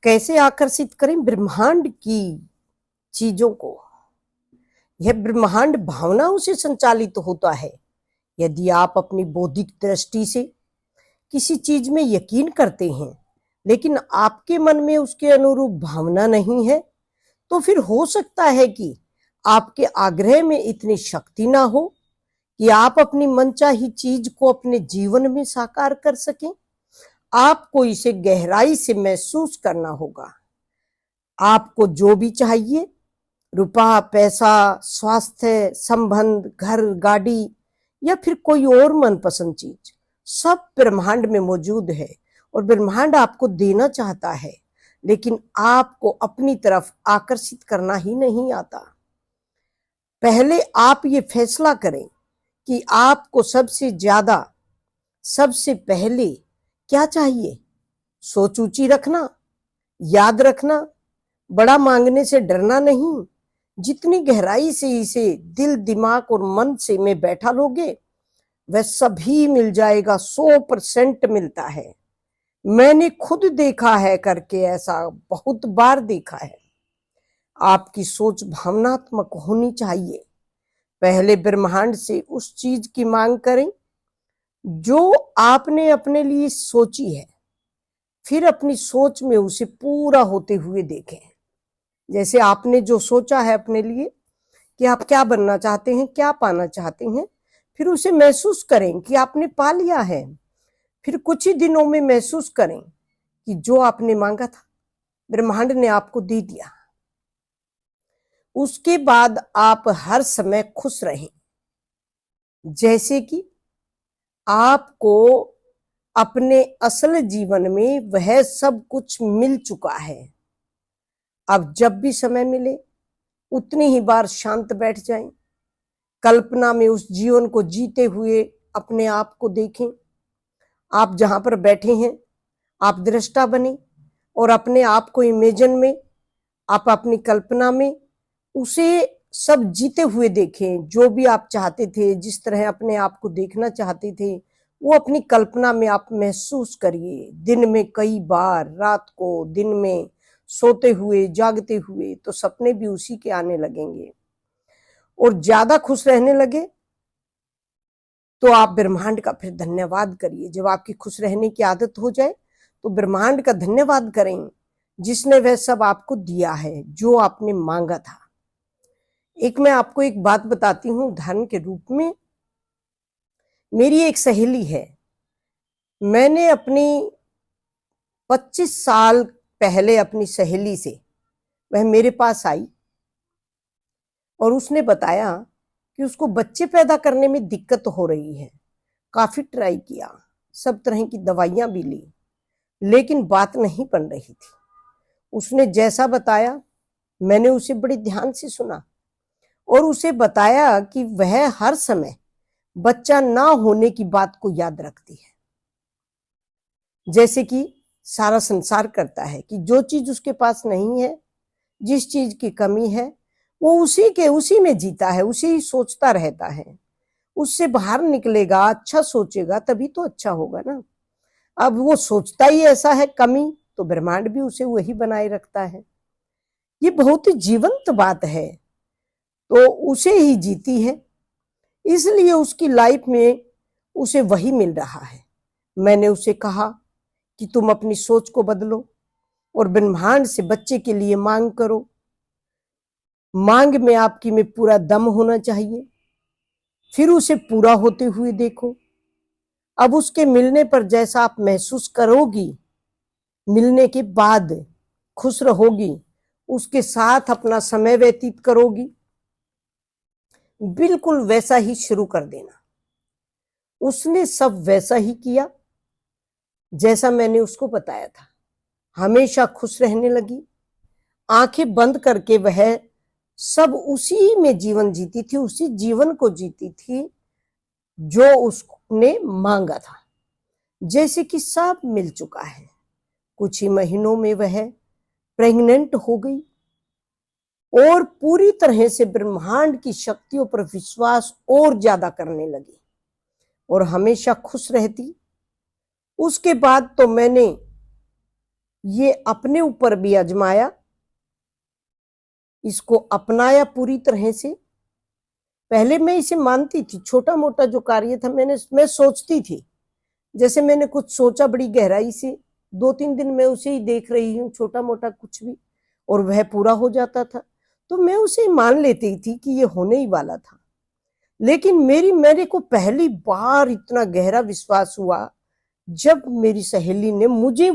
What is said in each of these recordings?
कैसे आकर्षित करें ब्रह्मांड की चीजों को। यह ब्रह्मांड भावनाओं से संचालित होता है। यदि आप अपनी बौद्धिक दृष्टि से किसी चीज में यकीन करते हैं लेकिन आपके मन में उसके अनुरूप भावना नहीं है, तो फिर हो सकता है कि आपके आग्रह में इतनी शक्ति ना हो कि आप अपनी मनचाही चीज को अपने जीवन में साकार कर सकें। आपको इसे गहराई से महसूस करना होगा। आपको जो भी चाहिए, रुपया, पैसा, स्वास्थ्य, संबंध, घर, गाड़ी या फिर कोई और मनपसंद चीज, सब ब्रह्मांड में मौजूद है और ब्रह्मांड आपको देना चाहता है, लेकिन आपको अपनी तरफ आकर्षित करना ही नहीं आता। पहले आप ये फैसला करें कि आपको सबसे ज्यादा, सबसे पहले क्या चाहिए। सोच ऊंची रखना, याद रखना, बड़ा मांगने से डरना नहीं। जितनी गहराई से इसे दिल, दिमाग और मन से में बैठा लोगे, वह सभी मिल जाएगा। 100% मिलता है। मैंने खुद देखा है करके, ऐसा बहुत बार देखा है। आपकी सोच भावनात्मक होनी चाहिए। पहले ब्रह्मांड से उस चीज की मांग करें जो आपने अपने लिए सोची है, फिर अपनी सोच में उसे पूरा होते हुए देखें। जैसे आपने जो सोचा है अपने लिए कि आप क्या बनना चाहते हैं, क्या पाना चाहते हैं, फिर उसे महसूस करें कि आपने पा लिया है। फिर कुछ ही दिनों में महसूस करें कि जो आपने मांगा था ब्रह्मांड ने आपको दे दिया। उसके बाद आप हर समय खुश रहें, जैसे कि आपको अपने असल जीवन में वह सब कुछ मिल चुका है। अब जब भी समय मिले उतनी ही बार शांत बैठ जाएं, कल्पना में उस जीवन को जीते हुए अपने आप को देखें। आप जहां पर बैठे हैं, आप दृष्टा बने और अपने आप को इमेजिन में, आप अपनी कल्पना में उसे सब जीते हुए देखें। जो भी आप चाहते थे, जिस तरह अपने आप को देखना चाहते थे, वो अपनी कल्पना में आप महसूस करिए। दिन में कई बार, रात को, दिन में सोते हुए, जागते हुए, तो सपने भी उसी के आने लगेंगे। और ज्यादा खुश रहने लगे तो आप ब्रह्मांड का फिर धन्यवाद करिए। जब आपकी खुश रहने की आदत हो जाए तो ब्रह्मांड का धन्यवाद करें, जिसने वह सब आपको दिया है जो आपने मांगा था। एक मैं आपको एक बात बताती हूँ उदाहरण के रूप में। मेरी एक सहेली है। मैंने अपनी 25 साल पहले अपनी सहेली से, वह मेरे पास आई और उसने बताया कि उसको बच्चे पैदा करने में दिक्कत हो रही है। काफी ट्राई किया, सब तरह की दवाइयां भी ली, लेकिन बात नहीं बन रही थी। उसने जैसा बताया, मैंने उसे बड़े ध्यान से सुना और उसे बताया कि वह हर समय बच्चा ना होने की बात को याद रखती है, जैसे कि सारा संसार करता है कि जो चीज उसके पास नहीं है, जिस चीज की कमी है, वो उसी में जीता है, उसी ही सोचता रहता है। उससे बाहर निकलेगा, अच्छा सोचेगा, तभी तो अच्छा होगा ना। अब वो सोचता ही ऐसा है कमी, तो ब्रह्मांड भी उसे वही बनाए रखता है। ये बहुत ही जीवंत बात है, तो उसे ही जीती है, इसलिए उसकी लाइफ में उसे वही मिल रहा है। मैंने उसे कहा कि तुम अपनी सोच को बदलो और ब्रह्मांड से बच्चे के लिए मांग करो। मांग में आपकी में पूरा दम होना चाहिए, फिर उसे पूरा होते हुए देखो। अब उसके मिलने पर जैसा आप महसूस करोगी, मिलने के बाद खुश रहोगी, उसके साथ अपना समय व्यतीत करोगी, बिल्कुल वैसा ही शुरू कर देना। उसने सब वैसा ही किया जैसा मैंने उसको बताया था। हमेशा खुश रहने लगी। आंखें बंद करके वह सब उसी में जीवन जीती थी, उसी जीवन को जीती थी जो उसने मांगा था। जैसे कि सब मिल चुका है। कुछ ही महीनों में वह प्रेग्नेंट हो गई और पूरी तरह से ब्रह्मांड की शक्तियों पर विश्वास और ज्यादा करने लगी और हमेशा खुश रहती। उसके बाद तो मैंने ये अपने ऊपर भी आजमाया, इसको अपनाया पूरी तरह से। पहले मैं इसे मानती थी, छोटा मोटा जो कार्य था मैं सोचती थी, जैसे मैंने कुछ सोचा बड़ी गहराई से, 2-3 दिन मैं उसे ही देख रही हूँ, छोटा मोटा कुछ भी, और वह पूरा हो जाता था। तो मैं उसे मान लेती थी कि ये होने ही वाला था। लेकिन मेरे को पहली बार इतना गहरा विश्वास हुआ जब मेरी सहेली ने मुझे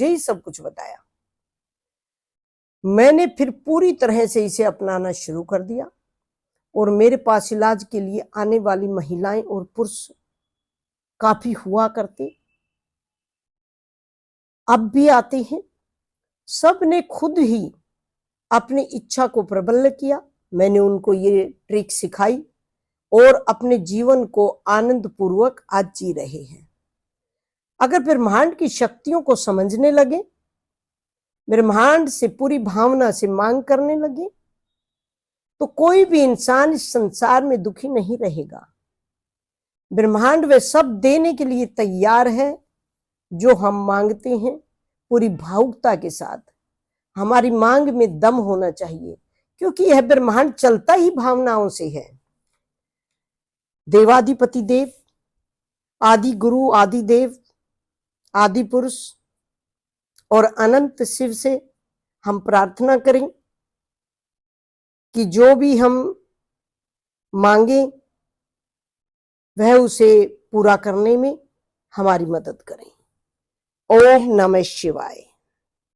ही सब कुछ बताया। मैंने फिर पूरी तरह से इसे अपनाना शुरू कर दिया, और मेरे पास इलाज के लिए आने वाली महिलाएं और पुरुष काफी हुआ करते, अब भी आते हैं। सब ने खुद ही अपनी इच्छा को प्रबल किया। मैंने उनको ये ट्रिक सिखाई और अपने जीवन को आनंद पूर्वक आज जी रहे हैं। अगर ब्रह्मांड की शक्तियों को समझने लगे, ब्रह्मांड से पूरी भावना से मांग करने लगे, तो कोई भी इंसान इस संसार में दुखी नहीं रहेगा। ब्रह्मांड वे सब देने के लिए तैयार है जो हम मांगते हैं, पूरी भावुकता के साथ। हमारी मांग में दम होना चाहिए, क्योंकि यह ब्रह्मांड चलता ही भावनाओं से है। देवाधिपति देव, आदि गुरु, आदि देव, आदि पुरुष और अनंत शिव से हम प्रार्थना करें कि जो भी हम मांगे वह उसे पूरा करने में हमारी मदद करें। ओम नमः शिवाय।